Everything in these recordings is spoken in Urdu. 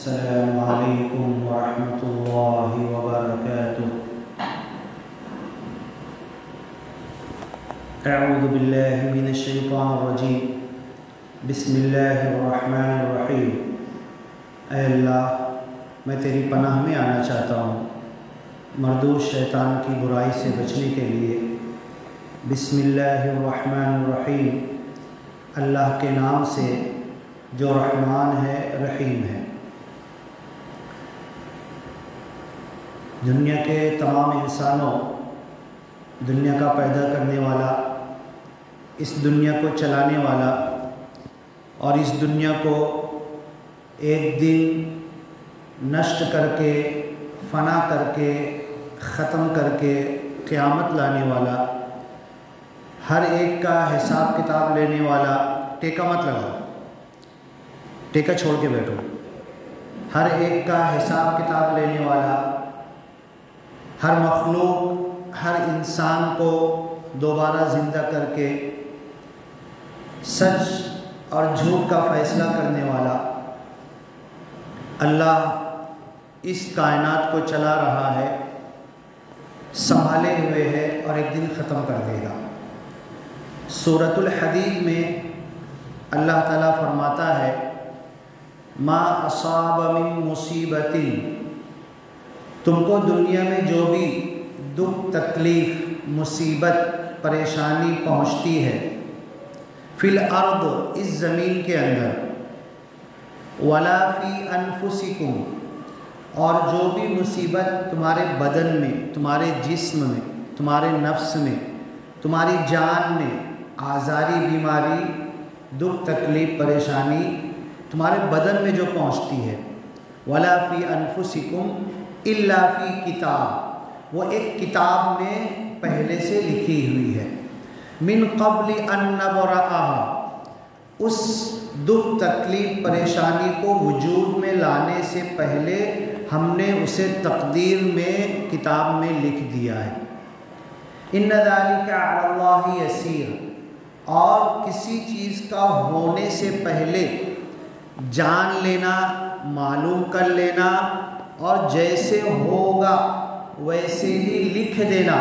السلام علیکم ورحمۃ اللہ وبرکاتہ۔ اعوذ باللہ من الشیطان الرجیم، بسم اللہ الرحمن الرحیم۔ اے اللہ، میں تیری پناہ میں آنا چاہتا ہوں مردود شیطان کی برائی سے بچنے کے لیے۔ بسم اللہ الرحمن الرحیم، اللہ کے نام سے جو رحمان ہے رحیم ہے۔ دنیا کے تمام انسانوں، دنیا کا پیدا کرنے والا، اس دنیا کو چلانے والا اور اس دنیا کو ایک دن نشٹ کر کے، فنا کر کے، ختم کر کے قیامت لانے والا، ہر ایک کا حساب کتاب لینے والا۔ ٹیکا مت لگاؤ، ٹیکا چھوڑ کے بیٹھو۔ ہر ایک کا حساب کتاب لینے والا، ہر مخلوق، ہر انسان کو دوبارہ زندہ کر کے سچ اور جھوٹ کا فیصلہ کرنے والا اللہ اس کائنات کو چلا رہا ہے، سنبھالے ہوئے ہے اور ایک دن ختم کر دے گا۔ سورۃ الحدید میں اللہ تعالیٰ فرماتا ہے، ما اصاب من مصیبت، تم کو دنیا میں جو بھی دکھ، تکلیف، مصیبت، پریشانی پہنچتی ہے، فی الارض، اس زمین کے اندر، ولا فی انفسکم، اور جو بھی مصیبت تمہارے بدن میں، تمہارے جسم میں، تمہارے نفس میں، تمہاری جان میں، آزاری، بیماری، دکھ، تکلیف، پریشانی تمہارے بدن میں جو پہنچتی ہے، ولا فی انفسکم الا فی کتاب، وہ ایک کتاب میں پہلے سے لکھی ہوئی ہے، من قبل ان نبرأہا، اس دکھ، تکلیف، پریشانی کو وجود میں لانے سے پہلے ہم نے اسے تقدیر میں، کتاب میں لکھ دیا ہے۔ ان ذلک علی اللہ یسیر، اور کسی چیز کا ہونے سے پہلے جان لینا، معلوم کر لینا اور جیسے ہوگا ویسے ہی لکھ دینا،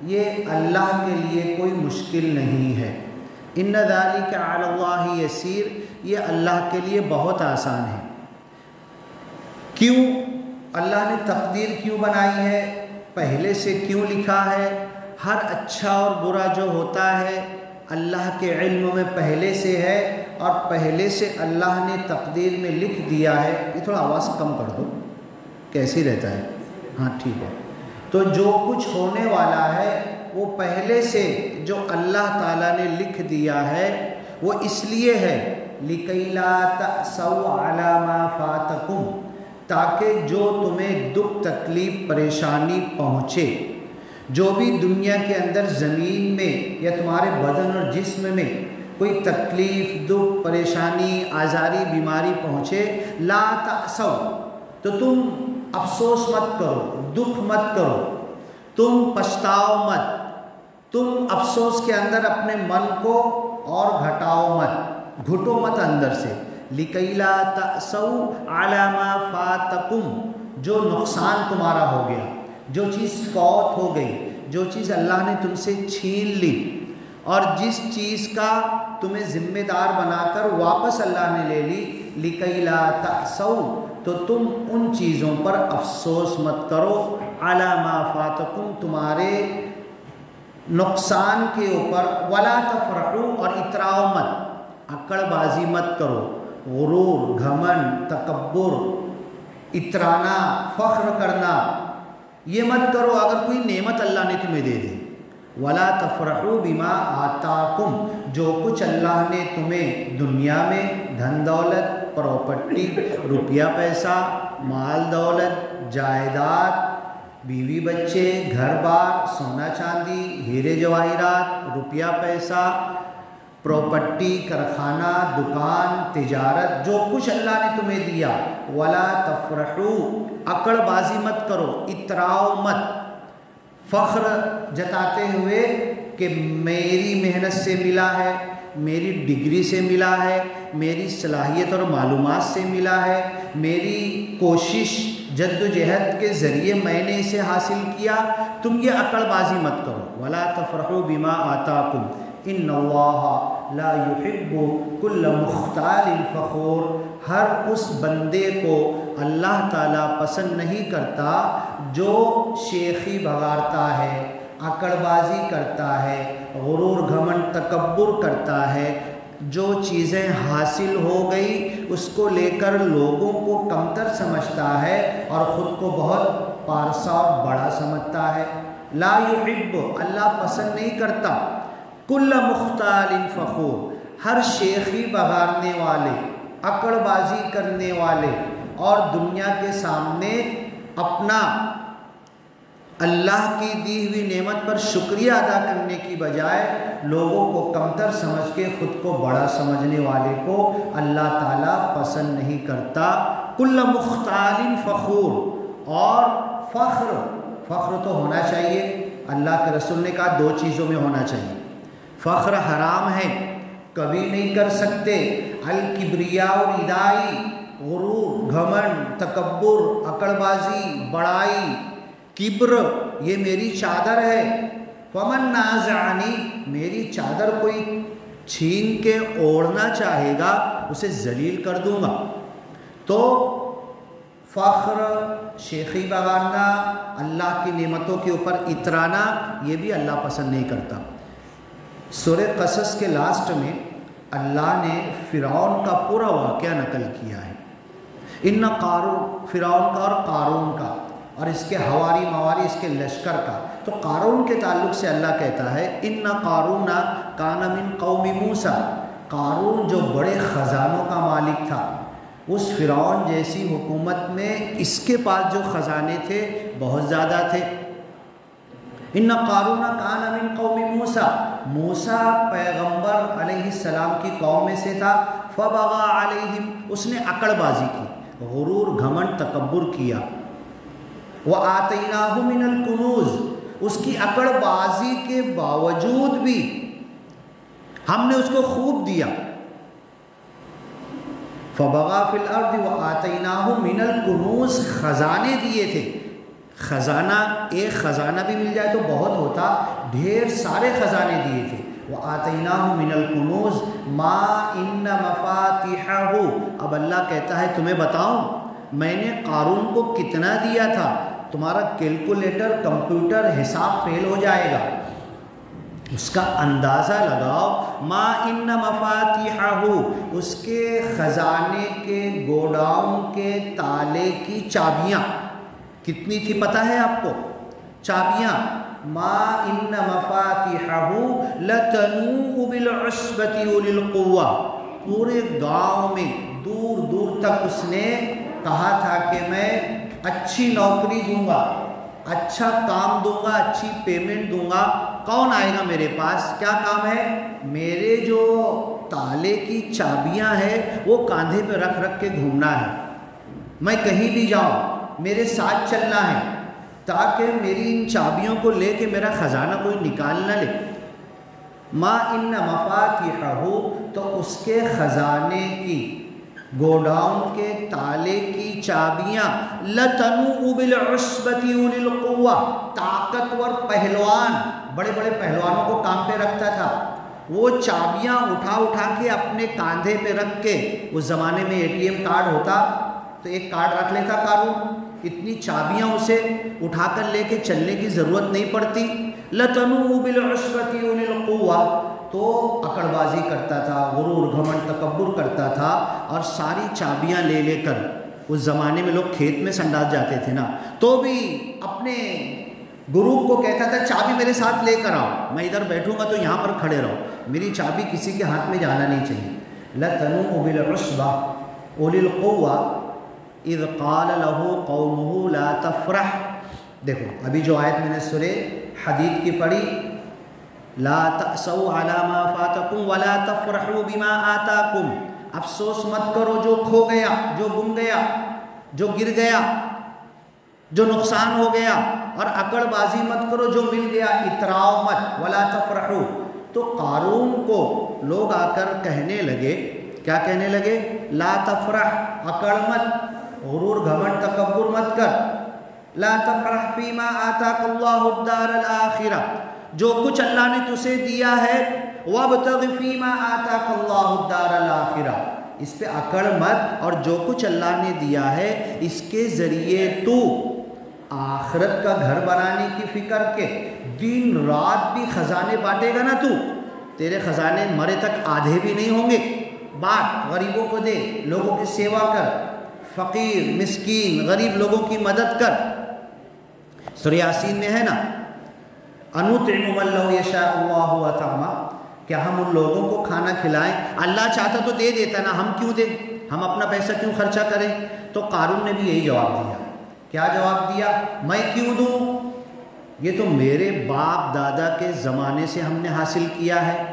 یہ اللہ کے لیے کوئی مشکل نہیں ہے۔ ان ذلک علی اللہ یسیر، یہ اللہ کے لیے بہت آسان ہے۔ کیوں اللہ نے تقدیر کیوں بنائی ہے، پہلے سے کیوں لکھا ہے؟ ہر اچھا اور برا جو ہوتا ہے اللہ کے علم میں پہلے سے ہے، اور پہلے سے اللہ نے تقدیر میں لکھ دیا ہے۔ یہ تھوڑا آواز کم کر دو، کیسی رہتا ہے؟ ہاں ٹھیک ہے۔ تو جو کچھ ہونے والا ہے وہ پہلے سے جو اللہ تعالیٰ نے لکھ دیا ہے، وہ اس لیے ہے لِكَيْ لَا تَأْسَوْا عَلَى مَا فَاتَكُمْ، تاکہ جو تمہیں دکھ، تکلیف، پریشانی پہنچے، جو بھی دنیا کے اندر زمین میں یا تمہارے بدن اور جسم میں کوئی تکلیف، دکھ، پریشانی، آزاری، بیماری پہنچے، لا تأسو، تو تم افسوس مت کرو، دکھ مت کرو، تم پچھتاؤ مت، تم افسوس کے اندر اپنے من کو اور گھٹاؤ مت، گھٹو مت اندر سے۔ لِكَيْ لَا تَأْسَوْا عَلَى مَا فَاتَكُمْ، جو نقصان تمہارا ہو گیا، جو چیز فوت ہو گئی، جو چیز اللہ نے تم سے چھین لی، اور جس چیز کا تمہیں ذمہ دار بنا کر واپس اللہ نے لے لی، لِكَيْ لَا تَأْسَوْا، تو تم ان چیزوں پر افسوس مت کرو، عَلَى مَا فَاتَكُمْ، تمہارے نقصان کے اوپر، وَلَا تَفْرَحُوا، اور اتراؤ مت، اکڑ بازی مت کرو، غرور، گھمنڈ، تکبر، اترانا، فخر کرنا یہ مت کرو اگر کوئی نعمت اللہ نے تمہیں دے دی۔ وَلَا تَفْرَحُوا بِمَا آتَاكُمْ، جو کچھ اللہ نے تمہیں دنیا میں دھن دولت، پراپرٹی، روپیہ پیسہ، مال دولت، جائیداد، بیوی بچے، گھر بار، سونا چاندی، ہیرے جواہرات، روپیہ پیسہ، پراپرٹی، کارخانہ، دکان، تجارت، جو کچھ اللہ نے تمہیں دیا، وَلَا تَفْرَحُوا، اکڑ بازی مت کرو، اتراؤ مت، فخر جتاتے ہوئے کہ میری محنت سے ملا ہے، میری ڈگری سے ملا ہے، میری صلاحیت اور معلومات سے ملا ہے، میری کوشش جد و جہد کے ذریعے میں نے اسے حاصل کیا، تم یہ عقل بازی مت کرو۔ وَلَا تَفْرَحُوا بِمَا آتَاكُمْ إِنَّ اللَّهَ لَا يُحِبُّ كُلَّ مُخْتَالٍ فَخُورٍ۔ ہر اس بندے کو اللہ تعالیٰ پسند نہیں کرتا جو شیخی بگاڑتا ہے، عقل بازی کرتا ہے، غرور گھمنڈ تکبر کرتا ہے، جو چیزیں حاصل ہو گئی اس کو لے کر لوگوں کو کمتر سمجھتا ہے اور خود کو بہت پارسا اور بڑا سمجھتا ہے۔ لا یحب، اللہ پسند نہیں کرتا، کل مختال فخور، ہر شیخی بگاڑنے والے، عقل بازی کرنے والے اور دنیا کے سامنے اپنا اللہ کی دی ہوئی نعمت پر شکریہ ادا کرنے کی بجائے لوگوں کو کمتر سمجھ کے خود کو بڑا سمجھنے والے کو اللہ تعالیٰ پسند نہیں کرتا۔ کل مختال فخور، اور فخر تو ہونا چاہیے، اللہ کے رسول نے کہا دو چیزوں میں ہونا چاہیے۔ فخر حرام ہے، کبھی نہیں کر سکتے۔ الکبریاء ردائی، غرور گھمنڈ تکبر عقل بازی بڑائی کبر، یہ میری چادر ہے۔ فمن نازعنی، میری چادر کوئی چھین کے اوڑھنا چاہے گا اسے ذلیل کر دوں گا۔ تو فخر، شیخی بگاڑنا، اللہ کی نعمتوں کے اوپر اترانا، یہ بھی اللہ پسند نہیں کرتا۔ سورہ قصص کے لاسٹ میں اللہ نے فرعون کا پورا واقعہ نقل کیا ہے، ان قارون، فرعون کا اور قارون کا اور اس کے حواری مواری، اس کے لشکر کا۔ تو قارون کے تعلق سے اللہ کہتا ہے ان قارون کان من قوم موسیٰ، قارون جو بڑے خزانوں کا مالک تھا، اس فرعون جیسی حکومت میں اس کے پاس جو خزانے تھے بہت زیادہ تھے۔ ان قارون کان من قوم موسیٰ، موسیٰ پیغمبر علیہ السلام کی قوم میں سے تھا۔ فبغى علیہم، اس نے عقل بازی کی، غرور گھمنڈ تکبر کیا۔ وَآتَيْنَاهُ مِنَ الْكُنُوزِ، اس کی عقل بازی کے باوجود بھی ہم نے اس کو خوب دیا۔ فَبَغَى فِي الْأَرْضِ وَآتَيْنَاهُ مِنَ الْكُنُوزِ، خزانے دیے تھے۔ خزانہ، ایک خزانہ بھی مل جائے تو بہت ہوتا، ڈھیر سارے خزانے دیے تھے۔ وَآتَيْنَاهُ مِنَ الْكُنُوزِ مَا إِنَّ مَفَاتِحَهُ، اب اللہ کہتا ہے تمہیں بتاؤں میں نے قارون کو کتنا دیا تھا، تمہارا کیلکولیٹر کمپیوٹر حساب فیل ہو جائے گا، اس کا اندازہ لگاؤ۔ ما ان مفاتیحہ، اس کے خزانے کے گوڈاؤن کے تالے کی چابیاں کتنی تھی پتہ ہے آپ کو؟ چابیاں، ما ان مفاتیحہ لتنوء بالعصبۃ اولی القوہ، پورے گاؤں میں دور دور تک اس نے کہا تھا کہ میں اچھی نوکری دوں گا، اچھا کام دوں گا، اچھی پیمنٹ دوں گا، کون آئے گا میرے پاس؟ کیا کام ہے؟ میرے جو تالے کی چابیاں ہیں وہ کاندھے پہ رکھ رکھ کے گھومنا ہے، میں کہیں بھی جاؤں میرے ساتھ چلنا ہے، تاکہ میری ان چابیوں کو لے کے میرا خزانہ کوئی نکال نہ لے۔ ما ان مفاتیحہ، تو اس کے خزانے کی، گوڈاؤن کے تالے کی چابیاں، لتنوء بالعصبۃ اولی القوہ، طاقتور پہلوان، بڑے بڑے پہلوانوں کو کام پہ رکھتا تھا، وہ چابیاں اٹھا اٹھا کے اپنے کاندھے پہ رکھ کے، اس زمانے میں ATM کارڈ ہوتا تو ایک کارڈ رکھ لیتا قارون، اتنی چابیاں اسے اٹھا کر لے کے چلنے کی ضرورت نہیں پڑتی۔ لتنوء بالعصبۃ اولی القوہ، تو عقل بازی کرتا تھا، غرور گھمنڈ تکبر کرتا تھا، اور ساری چابیاں لے لے کر، اس زمانے میں لوگ کھیت میں سنڈاس جاتے تھے نا، تو بھی اپنے گروپ کو کہتا تھا چابی میرے ساتھ لے کر آؤ، میں ادھر بیٹھوں گا تو یہاں پر کھڑے رہو، میری چابی کسی کے ہاتھ میں جانا نہیں چاہیے۔ لتنوء بالعصبۃ اولی القوہ اذ قال له قومه لا تفرح، دیکھو ابھی جو آیت میں نے سورہ حدید کی پڑھی، لا تأسوا على ما فاتكم ولا تفرحوا بما آتاكم، افسوس مت کرو جو کھو گیا، جو گم گیا، جو گر گیا، جو نقصان ہو گیا، اور عقل بازی مت کرو، جو مل گیا اتراؤ مت، ولا تفرحوا۔ تو قارون کو لوگ آ کر کہنے لگے، کیا کہنے لگے؟ لا تفرح، اکڑ مت، غرور گھمنڈ تکبر مت کر۔ لا تفرح فیما آتاک اللہ الدار الآخرہ، جو کچھ اللہ نے تجھے دیا ہے، وابتغ فیما آتاک اللہ الدار الآخرہ، اس پہ اکڑ مت، اور جو کچھ اللہ نے دیا ہے اس کے ذریعے تو آخرت کا گھر بنانے کی فکر کے دن رات بھی خزانے بانٹے گا نا تو، تیرے خزانے مرے تک آدھے بھی نہیں ہوں گے۔ بات غریبوں کو دے، لوگوں کی سیوا کر، فقیر مسکین غریب لوگوں کی مدد کر۔ سورہ یاسین میں ہے نا، انُطعِمُ مَن لَّوْ یَشَاءُ اللَّهُ وَطَعْمًا، کیا ہم ان لوگوں کو کھانا کھلائیں؟ اللہ چاہتا تو دے دیتا نا، ہم کیوں دیں؟ ہم اپنا پیسہ کیوں خرچہ کریں؟ تو قارون نے بھی یہی جواب دیا۔ کیا جواب دیا؟ میں کیوں دوں؟ یہ تو میرے باپ دادا کے زمانے سے ہم نے حاصل کیا ہے،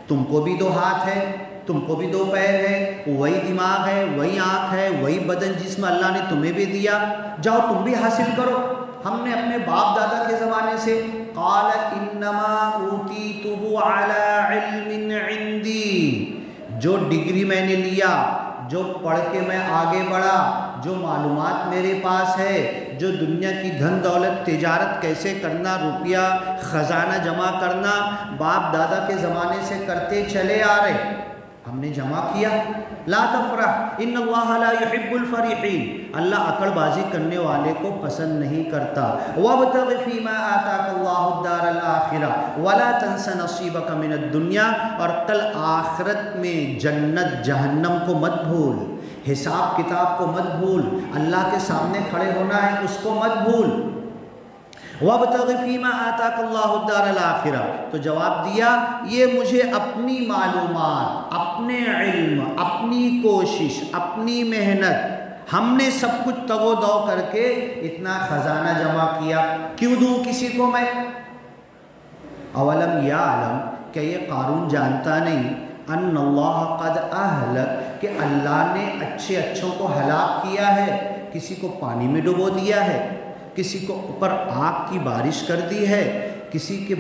تم کو بھی دو ہاتھ ہے، تم کو بھی دو پیر ہے، وہی دماغ ہے، وہی آنکھ ہے، وہی بدن جسم اللہ نے تمہیں بھی دیا، جاؤ تم بھی حاصل کرو۔ ہم نے اپنے باپ دادا کے زمانے سے، قال انما اوتیتہ علی علم عندی، جو ڈگری میں نے لیا، جو پڑھ کے میں آگے بڑھا، جو معلومات میرے پاس ہے، جو دنیا کی دھن دولت تجارت کیسے کرنا، روپیہ خزانہ جمع کرنا باپ دادا کے زمانے سے کرتے چلے آ رہے، ہم نے جمع کیا۔ لا تفرح ان اللہ لا يحب الفرحین، اللہ عقل بازی کرنے والے کو پسند نہیں کرتا۔ وابتغ فیما آتاک اللہ الدار الآخرہ ولا تنس نصیبک من الدنیا، اور کل آخرت میں جنت جہنم کو مت بھول، حساب کتاب کو مت بھول، اللہ کے سامنے کھڑے ہونا ہے اس کو مت بھول۔ وَابْتَغِ فِيمَا آتَاكَ اللَّهُ الدَّارَ الْآخِرَةَ، تو جواب دیا یہ مجھے اپنی معلومات، اپنے علم، اپنی کوشش، اپنی محنت، ہم نے سب کچھ تگ و دو کر کے اتنا خزانہ جمع کیا، کیوں دوں کسی کو میں؟ اولم یعلم، کہ یہ قارون جانتا نہیں، ان اللہ قد اہلک، کہ اللہ نے اچھے اچھوں کو ہلاک کیا ہے، کسی کو پانی میں ڈبو دیا ہے، کسی کو اوپر آگ کی بارش کر دی ہے، کسی کے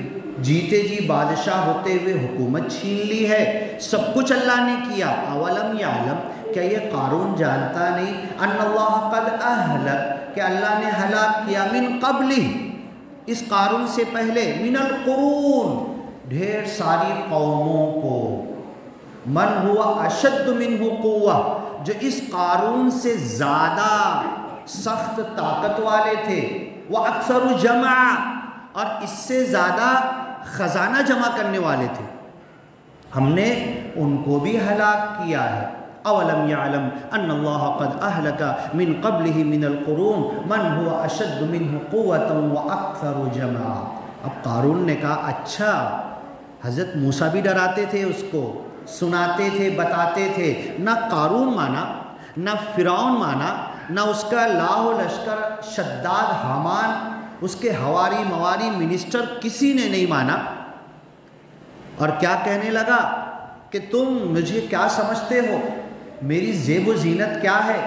جیتے جی بادشاہ ہوتے ہوئے حکومت چھین لی ہے، سب کچھ اللہ نے کیا۔ اولم یعلم، کیا یہ قارون جانتا نہیں، ان اللہ قد اہلک، کہ اللہ نے ہلاک کیا، من قبل، اس قارون سے پہلے، من القرون، ڈھیر ساری قوموں کو، من ہوا اشد منہ قوہ، جو اس قارون سے زیادہ سخت طاقت والے تھے، وہ اکثر جمع، اور اس سے زیادہ خزانہ جمع کرنے والے تھے، ہم نے ان کو بھی ہلاک کیا ہے۔ اولم یعلم ان اللہ قد اہلک من قبلہ من القرون من هو اشد منہ قوۃ واکثر جمعا۔ اب قارون نے کہا اچھا، حضرت موسیٰ بھی ڈراتے تھے اس کو، سناتے تھے، بتاتے تھے، نہ قارون مانا، نہ فرعون مانا، نہ اس کا لاہ و لشکر شداد حامان، اس کے ہواری مواری منسٹر، کسی نے نہیں مانا، اور کیا کہنے لگا کہ تم مجھے کیا سمجھتے ہو، میری زیب و زینت کیا ہے،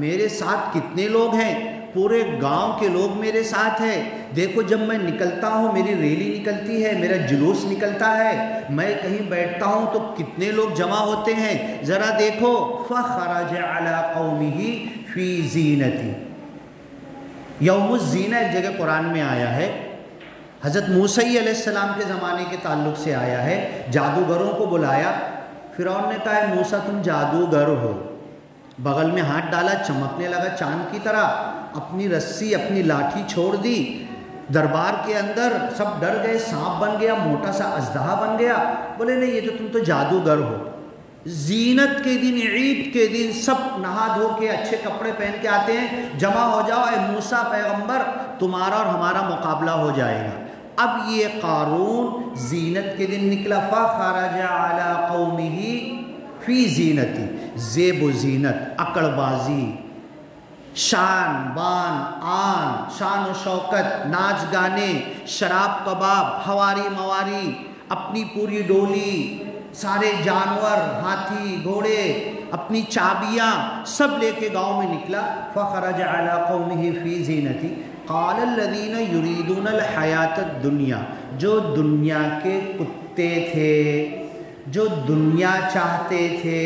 میرے ساتھ کتنے لوگ ہیں، پورے گاؤں کے لوگ میرے ساتھ ہیں، دیکھو جب میں نکلتا ہوں میری ریلی نکلتی ہے، میرا جلوس نکلتا ہے، میں کہیں بیٹھتا ہوں تو کتنے لوگ جمع ہوتے ہیں، ذرا دیکھو۔ فخرج علی قومہ فی زینتی، یوم الزینہ ایک جگہ قرآن میں آیا ہے، حضرت موسیٰ علیہ السلام کے زمانے کے تعلق سے آیا ہے، جادوگروں کو بلایا، فرعون نے کہا ہے موسیٰ تم جادوگر ہو، بغل میں ہاتھ ڈالا، چمکنے لگا چاند کی طرح، اپنی رسی اپنی لاٹھی چھوڑ دی، دربار کے اندر سب ڈر گئے، سانپ بن گیا، موٹا سا اژدہا بن گیا، بولے نہیں یہ تو تم تو جادوگر ہو۔ زینت کے دن، عید کے دن سب نہا دھو کے اچھے کپڑے پہن کے آتے ہیں، جمع ہو جاؤ، اے موسیٰ پیغمبر تمہارا اور ہمارا مقابلہ ہو جائے گا۔ اب یہ قارون زینت کے دن نکلا، فخرج علی قومہ فی زینتی، زیب و زینت، عقڑ بازی، شان بان آن، شان و شوکت، ناچ گانے، شراب کباب، ہواری مواری، اپنی پوری ڈولی، سارے جانور، ہاتھی گھوڑے، اپنی چابیاں سب لے کے گاؤں میں نکلا۔ فخرج علی قومہ فی زینتی، قال الذین یریدون الحیات الدنیا، جو دنیا کے کتے تھے، جو دنیا چاہتے تھے،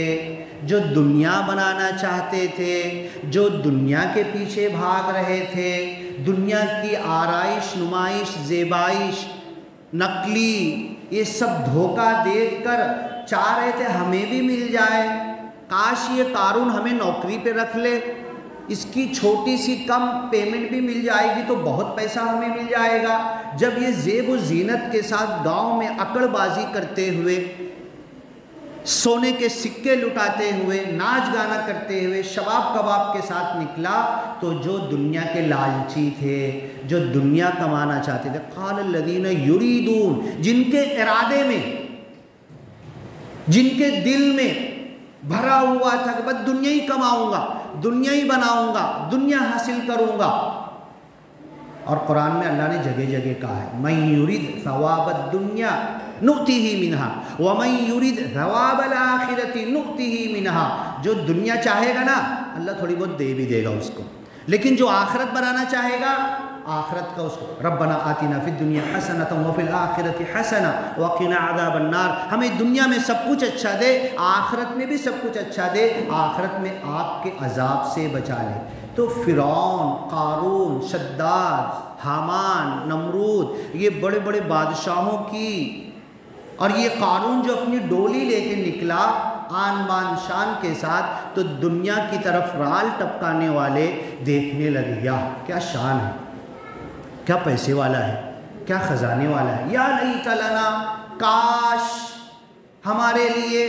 جو دنیا بنانا چاہتے تھے، جو دنیا کے پیچھے بھاگ رہے تھے، دنیا کی آرائش، نمائش، زیبائش، نقلی، یہ سب دھوکہ دیکھ کر چاہ رہے تھے ہمیں بھی مل جائے، کاش یہ قارون ہمیں نوکری پہ رکھ لے، اس کی چھوٹی سی کم پیمنٹ بھی مل جائے گی تو بہت پیسہ ہمیں مل جائے گا۔ جب یہ زیب و زینت کے ساتھ گاؤں میں اکڑ بازی کرتے ہوئے، سونے کے سکے لٹاتے ہوئے، ناچ گانا کرتے ہوئے، شباب کباب کے ساتھ نکلا، تو جو دنیا کے لالچی تھے، جو دنیا کمانا چاہتے تھے، قال الذین یریدون، جن کے ارادے میں، جن کے دل میں بھرا ہوا تھا کہ بس دنیا ہی کماؤں گا، دنیا ہی بناؤں گا، دنیا حاصل کروں گا۔ اور قرآن میں اللہ نے جگہ جگہ کہا ہے من یرید ثواب الدنیا نؤتیہ منہا ومن یرید ثواب الآخرۃ نؤتیہ منہا، جو دنیا چاہے گا نا اللہ تھوڑی بہت دے بھی دے گا اس کو، لیکن جو آخرت بنانا چاہے گا آخرت کا اس کو ربنا آتنا فی الدنیا حسنۃ وفی الآخرۃ حسنہ وقنا عذاب النار، ہمیں دنیا میں سب کچھ اچھا دے، آخرت میں بھی سب کچھ اچھا دے، آخرت میں آگ کے عذاب سے بچا لے۔ تو فرعون، قارون، شداد، حامان، نمرود، یہ بڑے بڑے بادشاہوں کی، اور یہ قارون جو اپنی ڈولی لے کے نکلا آن بان شان کے ساتھ، تو دنیا کی طرف رال ٹپکانے والے دیکھنے لگے، یا کیا شان ہے، کیا پیسے والا ہے، کیا خزانے والا ہے، یا لیت لنا، کاش ہمارے لیے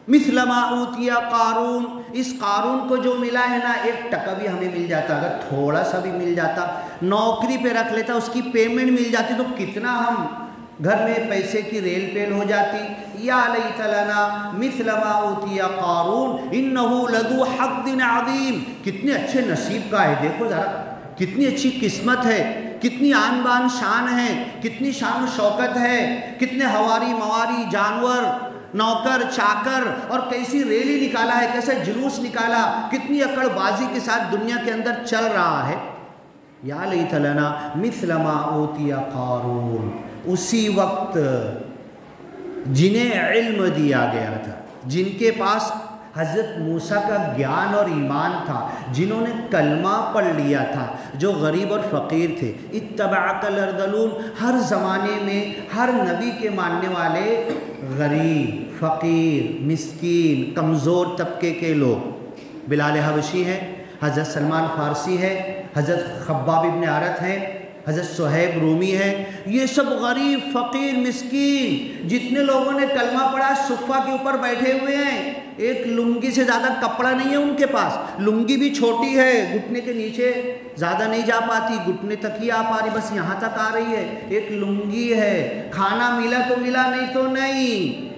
مثل ما اوتی قارون، اس قارون کو جو ملا ہے نا، ایک ٹکا بھی ہمیں مل جاتا، اگر تھوڑا سا بھی مل جاتا، نوکری پہ رکھ لیتا، اس کی پیمنٹ مل جاتی تو کتنا ہم گھر میں پیسے کی ریل پیل ہو جاتی۔ یا لیت لنا مثل ما اوتی قارون انہ لذو حظ عظیم، کتنے اچھے نصیب کا ہے، دیکھو ذرا کتنی اچھی قسمت ہے، کتنی آن بان شان ہے، کتنی شان و شوکت ہے، کتنے ہواری مواری جانور، نوکر چاکر، اور کیسی ریلی نکالا ہے، کیسے جلوس نکالا، کتنی اکڑ بازی کے ساتھ دنیا کے اندر چل رہا ہے۔ یا لیت لنا مثل ما اوتی قارون، اسی وقت جنہیں علم دیا گیا تھا، جن کے پاس حضرت موسیٰ کا گیان اور ایمان تھا، جنہوں نے کلمہ پڑھ لیا تھا، جو غریب اور فقیر تھے، اتبعک الارذلون، ہر زمانے میں ہر نبی کے ماننے والے غریب، فقیر، مسکین، کمزور طبقے کے لوگ، بلال حبشی ہے، حضرت سلمان فارسی ہے، حضرت خباب ابن عرت ہے، حضرت صہیب رومی ہے، یہ سب غریب، فقیر، مسکین، جتنے لوگوں نے کلمہ پڑھا صفہ کے اوپر بیٹھے ہوئے ہیں، ایک لنگی سے زیادہ کپڑا نہیں ہے ان کے پاس، لنگی بھی چھوٹی ہے، گھٹنے کے نیچے زیادہ نہیں جا پاتی، گھٹنے تک ہی آ پا رہی، بس یہاں تک آ رہی ہے، ایک لنگی ہے، کھانا ملا تو ملا، نہیں تو نہیں۔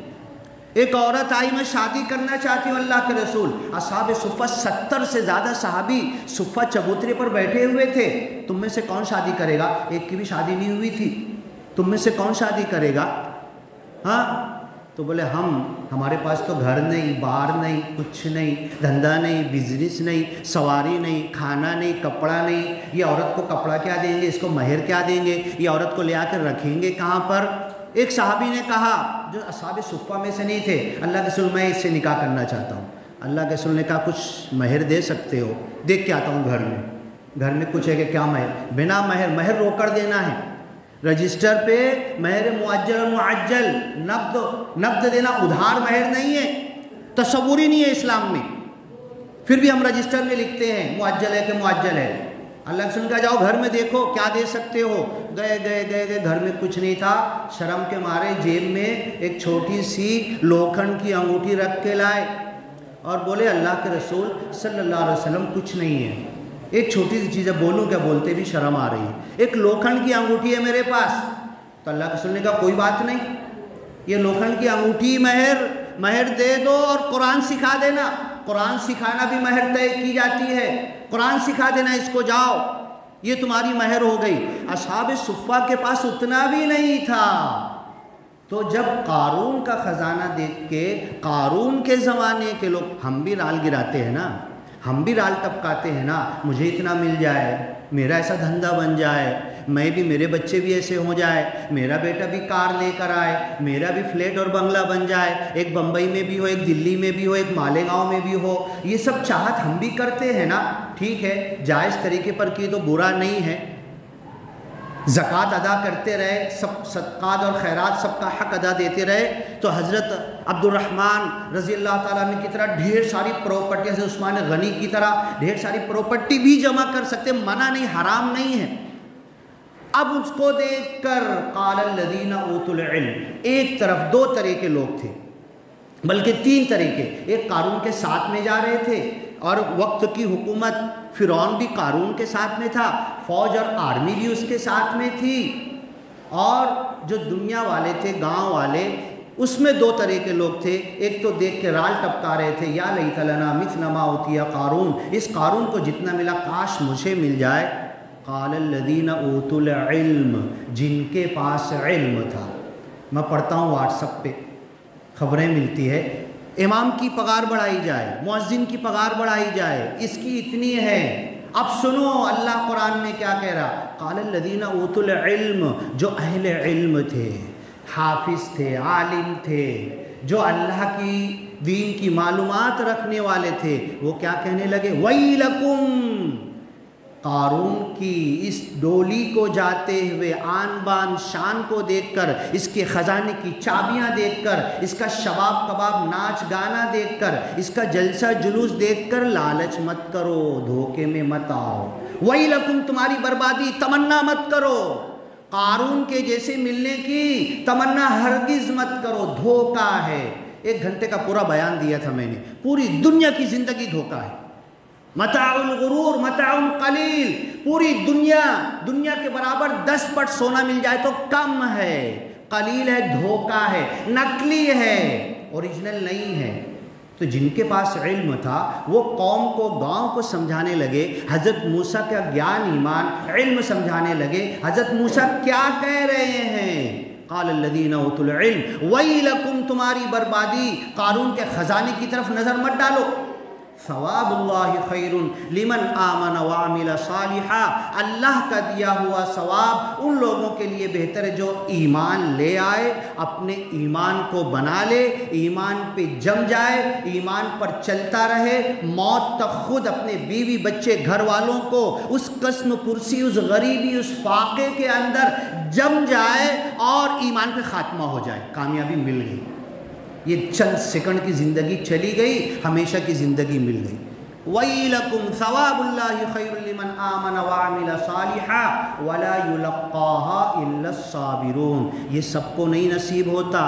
ایک عورت آئی میں شادی کرنا چاہتی ہوں اللہ کے رسول، اصحاب صفہ 70 سے زیادہ صحابی صفہ چبوترے پر بیٹھے ہوئے تھے، تم میں سے کون شادی کرے گا؟ ایک کی بھی شادی نہیں ہوئی تھی، تم میں سے کون شادی کرے گا؟ ہاں، تو بولے ہمارے پاس تو گھر نہیں، بار نہیں، کچھ نہیں، دھندا نہیں، بزنس نہیں، سواری نہیں، کھانا نہیں، کپڑا نہیں، یہ عورت کو کپڑا کیا دیں گے، اس کو مہر کیا دیں گے، یہ عورت کو لے آ کر رکھیں گے کہاں پر؟ ایک صحابی نے کہا جو اصحاب صفہ میں سے نہیں تھے، اللہ کے رسول میں اس سے نکاح کرنا چاہتا ہوں۔ اللہ کے رسول نے کہا کچھ مہر دے سکتے ہو؟ دیکھ کے آتا ہوں گھر میں کچھ ہے کہ کیا مہر؟ بنا مہر روکڑ دینا ہے، رجسٹر پہ مہر معجل اور معجل، نقد دینا، ادھار مہر نہیں ہے، تصور ہی نہیں ہے اسلام میں، پھر بھی ہم رجسٹر میں لکھتے ہیں معجل ہے کہ معجل ہے۔ اللہ کے رسول کہا جاؤ گھر میں دیکھو کیا دے سکتے ہو۔ گئے گھر میں کچھ نہیں تھا، شرم کے مارے جیب میں ایک چھوٹی سی لوکھنڈ کی انگوٹھی رکھ کے لائے اور بولے اللہ کے رسول صلی اللہ علیہ وسلم کچھ نہیں ہے، ایک چھوٹی سی چیز ہے، بولوں کیا، بولتے بھی شرم آ رہی ہے، ایک لوکھنڈ کی انگوٹھی ہے میرے پاس۔ تو اللہ کے رسول نے کہا کوئی بات نہیں، یہ لوکھنڈ کی انگوٹھی مہر دے دو اور قرآن سکھا دینا، قرآن سکھانا بھی مہر طے کی جاتی ہے، قرآن سکھا دینا اس کو، جاؤ یہ تمہاری مہر ہو گئی۔ اصحاب صفہ کے پاس اتنا بھی نہیں تھا، تو جب قارون کا خزانہ دیکھ کے قارون کے زمانے کے لوگ، ہم بھی رال گراتے ہیں نا، ہم بھی رال ٹپکاتے ہیں نا، مجھے اتنا مل جائے، میرا ایسا دھندا بن جائے، میں بھی، میرے بچے بھی ایسے ہو جائے، میرا بیٹا بھی کار لے کر آئے، میرا بھی فلیٹ اور بنگلہ بن جائے، ایک بمبئی میں بھی ہو، ایک دلی میں بھی ہو، ایک مالیگاؤں میں بھی ہو۔ یہ سب چاہت ہم بھی کرتے ہیں نا، ٹھیک ہے، جائز طریقے پر کی تو برا نہیں ہے، زکوٰۃ ادا کرتے رہے، سب صدقات اور خیرات سب کا حق ادا دیتے رہے، تو حضرت عبد الرحمن رضی اللہ تعالیٰ عنہ کی طرح ڈھیر ساری پراپرٹی، حضرت عثمان غنی کی طرح ڈھیر ساری پراپرٹی بھی جمع کر سکتے، منع نہیں، حرام نہیں ہے۔ اب اس کو دیکھ کر قال الذین اوتوا العلم، ایک طرف دو طرح کے لوگ تھے، بلکہ تین طریقے، ایک قارون کے ساتھ میں جا رہے تھے، اور وقت کی حکومت فرعون بھی قارون کے ساتھ میں تھا، فوج اور آرمی بھی اس کے ساتھ میں تھی، اور جو دنیا والے تھے، گاؤں والے، اس میں دو طرح کے لوگ تھے، ایک تو دیکھ کے رال ٹپکا رہے تھے، یا لیت لنا مثل ما اوتی قارون، اس قارون کو جتنا ملا کاش مجھے مل جائے۔ قال الذین اوتوا العلم، جن کے پاس علم تھا۔ میں پڑھتا ہوں واٹس ایپ پہ خبریں ملتی ہے، امام کی پگار بڑھائی جائے، مؤذن کی پگار بڑھائی جائے، اس کی اتنی ہے۔ اب سنو اللہ قرآن میں کیا کہہ رہا، قال الذین اوتوا العلم، جو اہل علم تھے، حافظ تھے، عالم تھے، جو اللہ کی دین کی معلومات رکھنے والے تھے، وہ کیا کہنے لگے، ویلکم، قارون کی اس ڈولی کو جاتے ہوئے، آن بان شان کو دیکھ کر، اس کے خزانے کی چابیاں دیکھ کر، اس کا شباب کباب ناچ گانا دیکھ کر، اس کا جلسہ جلوس دیکھ کر لالچ مت کرو، دھوکے میں مت آؤ، ویلکم، تمہاری بربادی، تمنا مت کرو، قارون کے جیسے ملنے کی تمنا ہرگز مت کرو، دھوکہ ہے۔ 1 گھنٹے کا پورا بیان دیا تھا میں نے، پوری دنیا کی زندگی دھوکہ ہے، متاع الغرور متاع قلیل، پوری دنیا کے برابر 10 پٹ سونا مل جائے تو کم ہے، قلیل ہے، دھوکہ ہے، نقلی ہے، اوریجنل نہیں ہے۔ تو جن کے پاس علم تھا وہ قوم کو، گاؤں کو سمجھانے لگے، حضرت موسیٰ کا گیان، ایمان، علم سمجھانے لگے، حضرت موسیٰ کیا کہہ رہے ہیں، قال الذین اوتوا العلم ویلکم، تمہاری بربادی، قارون کے خزانے کی طرف نظر مت ڈالو، ثواب اللہ خیر لمن آمن وعمل صالحا، اللہ کا دیا ہوا ثواب ان لوگوں کے لیے بہتر ہے جو ایمان لے آئے، اپنے ایمان کو بنا لے، ایمان پہ جم جائے، ایمان پر چلتا رہے، موت تک خود اپنے بیوی بچے گھر والوں کو اس قسم پرسی، اس غریبی، اس فاقے کے اندر جم جائے اور ایمان پہ خاتمہ ہو جائے، کامیابی مل گئی۔ یہ چند سیکنڈ کی زندگی چلی گئی، ہمیشہ کی زندگی مل گئی۔ وَيْلَكُمْ ثَوَابُ اللَّهِ خَيْرٌ لِمَنْ آمَنَ وَعَمِلَ صَالِحًا وَلَا يُلَقَّاهَا إِلَّا الصَّابِرُونَ، یہ سب کو نہیں نصیب ہوتا،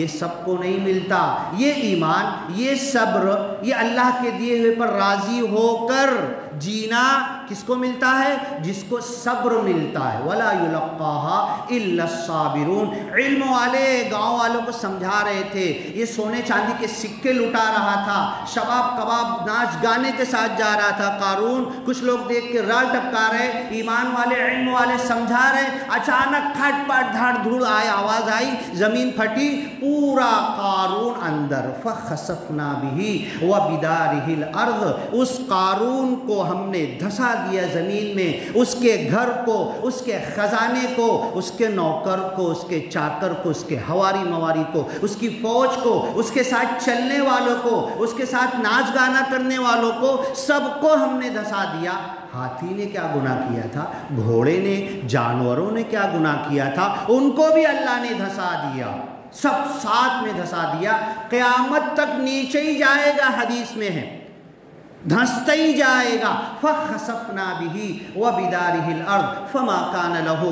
یہ سب کو نہیں ملتا، یہ ایمان، یہ صبر، یہ اللہ کے دیے ہوئے پر راضی ہو کر جینا کس کو ملتا ہے؟ جس کو صبر ملتا ہے۔ وَلَا يُلَقَّاهَا إِلَّا الصَّابِرُونَ، علم والے گاؤں والوں کو سمجھا رہے تھے، یہ سونے چاندی کے سکے لٹا رہا تھا، شباب کباب ناچ گانے کے ساتھ جا رہا تھا قارون، کچھ لوگ دیکھ کے رال ٹپکا رہے، ایمان والے، علم والے سمجھا رہے، اچانک کھٹ پٹ دھڑ دھوڑ آئے، آواز آئی، زمین پھٹی، پورا قارون اندر، فَخَسَفْنَا بِهِ وَبِدَارِهِ الْأَرْضِ، اس قارون کو ہم نے دھسا دیا زمین میں، اس کے گھر کو، اس کے خزانے کو، اس کے نوکر کو، اس کے چاکر کو، اس کے ہواری مواری کو، اس کی فوج کو، اس کے ساتھ چلنے والوں کو، اس کے ساتھ ناچ گانا کرنے والوں کو، سب کو ہم نے دھسا دیا۔ ہاتھی نے کیا گناہ کیا تھا، گھوڑے نے، جانوروں نے کیا گناہ کیا تھا، ان کو بھی اللہ نے دھسا دیا، سب ساتھ میں دھسا دیا، قیامت تک نیچے ہی جائے گا، حدیث میں ہے، دھنستا ہی جائے گا۔ فَخَسَفْنَا بِهِ وَبِدَارِهِ الْأَرْضِ فَمَا كَانَ لَهُ،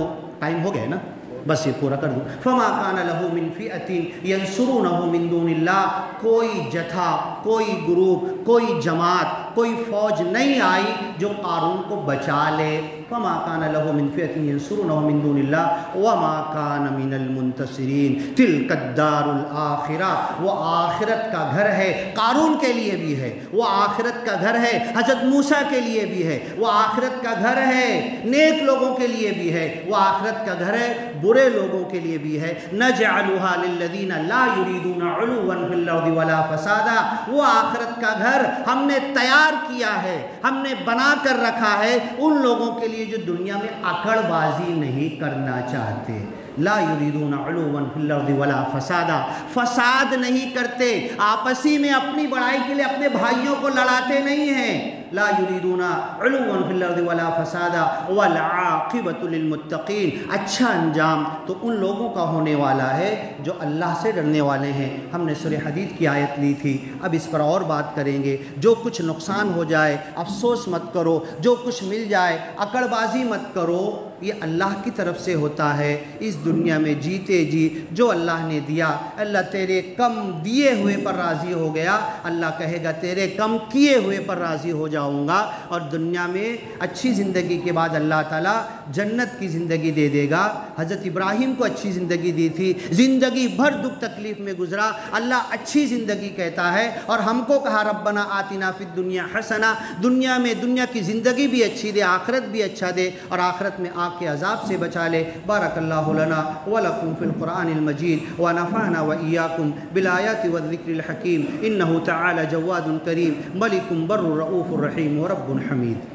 ٹائم ہو گیا نا، بس یہ پورا کر دوں، فَمَا كَانَ لَهُ مِنْ فِئَةٍ يَنْصُرُونَهُ مِنْ دُونِ اللَّهِ، کوئی جتھا، کوئی گروپ، کوئی جماعت، کوئی فوج نہیں آئی جو قارون کو بچا لے۔ فَمَا كَانَ لَهُ مِنْ فِئَةٍ يَنْصُرُونَهُ مِنْ دُونِ اللَّهِ وَمَا كَانَ مِنَ الْمُنْتَصِرِينَ تِلْكَ الدَّارُ الْآخِرَةُ، وہ آخرت کا گھر ہے، قارون کے لیے بھی ہے، وہ آخرت کا گھر ہے، حضرت موسیٰ کے لیے بھی ہے، وہ آخرت کا گھر ہے، نیک لوگوں کے لیے بھی ہے، وہ آخرت کا گھر ہے، برے لوگوں کے لیے بھی ہے۔ نَجْعَلُهَا لِلَّذِينَ لَا يُرِيدُونَ عُلُوًّا فِي الْأَرْضِ وَلَا فَسَادًا، وہ آخرت کا گھر ہم نے تیار کیا ہے، ہم نے بنا کر رکھا ہے ان لوگوں کے لیے لیے جو دنیا میں اکڑ بازی نہیں کرنا چاہتے. لا یریدون علوا فی الارض ولا فسادا، فساد نہیں کرتے، آپسی میں اپنی بڑائی کے لیے اپنے بھائیوں کو لڑاتے نہیں ہیں. لا یریدون علوا فی الارض ولا فسادا والعاقبۃ للمتقین، اچھا انجام تو ان لوگوں کا ہونے والا ہے جو اللہ سے ڈرنے والے ہیں. ہم نے سورہ حدید کی آیت لی تھی، اب اس پر اور بات کریں گے. جو کچھ نقصان ہو جائے افسوس مت کرو، جو کچھ مل جائے اکڑ بازی مت کرو، یہ اللہ کی طرف سے ہوتا ہے. اس دنیا میں جیتے جی جو اللہ نے دیا، اللہ تیرے کم دیے ہوئے پر راضی ہو گیا، اللہ کہے گا تیرے کم کیے ہوئے پر راضی ہو جاؤں گا. اور دنیا میں اچھی زندگی کے بعد اللہ تعالیٰ جنت کی زندگی دے دے گا. حضرت ابراہیم کو اچھی زندگی دی تھی، زندگی بھر دکھ تکلیف میں گزرا، اللہ اچھی زندگی کہتا ہے. اور ہم کو کہا ربنا آتنا فی الدنیا حسنہ، دنیا میں دنیا کی زندگی بھی اچھی دے، آخرت بھی اچھا دے، اور آخرت میں کے عذاب سے بچا لے. بارک اللہ لنا ولکم فی القرآن المجید ونفعنا وإیاکم بالآیات والذکر الحکیم. انہ تعالی جواد کریم ملک بر رؤوف الرحیم ورب حمید.